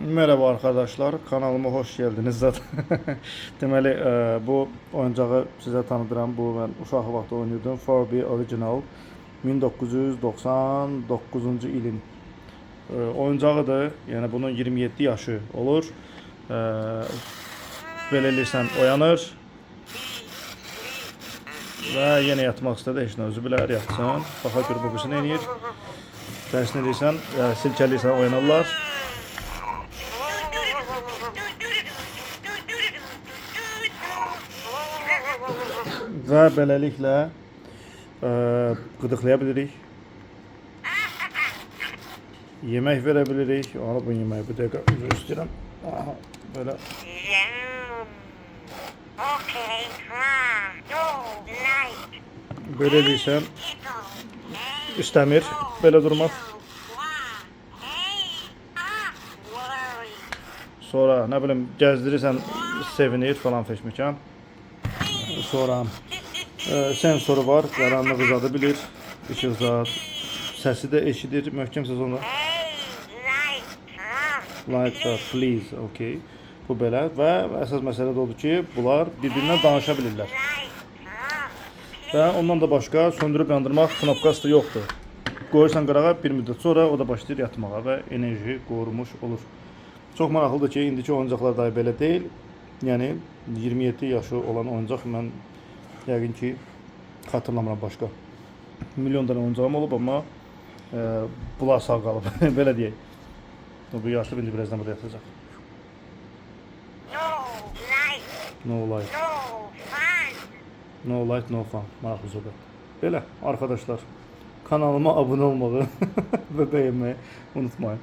Merhaba arkadaşlar, kanalıma hoş geldiniz zaten. Deməli, bu oyuncağı sizə tanıdıram. Bu mən uşaq vaxtı oynuyordum. Furby Original 1999-cu ilin oyuncağıdır. Yəni bunun 27 yaşı olur. Belə eləsən oyanır və yenə yatmaq istədi. Heç nə özü bilər, yatsın. Baxa görə bu birisini eləyir. Dərsini eləyirsən, silkəliyirsən oyanırlar. Və beləliklə qıdıqlaya bilirik. Yemək verə bilirik. Onu bu yeməyi bir dəqiqə göstərirəm. Aha, belə. Belə deyirsən, istəmir belə durmaq. Sonra nə bilim gəzdirirsən, sevinir falan feşməkan. Sonra sensoru var, qaranlıq uzadı bilir, işıq zat, səsi də eşidir, möhkəm sezonda. Like that, please, okay. Bu belə və əsas məsələ də odur ki, bunlar bir-birindən danışa bilirlər. Və ondan da başqa söndürüb yandırmaq knopkası da yoxdur. Qoyursan qırağa, bir müddət sonra o da başlayır yatmağa və enerji qorumuş olur. Çox maraqlıdır ki, indiki oyuncaqlar da belə deyil. Yəni 27 yaşı olan oyuncaq mən yəqin ki xatırlamıram başqa. Milyon dənə oyuncağım olub, amma bunlar sağ qalıb. Belə deyək. Bu yaşlı birinci birazdan burada yatacaq. No light. No light, no fun. Maraqlı söhbət. Belə arkadaşlar, kanalıma abunə olmağı və bəyənməyi unutmayın.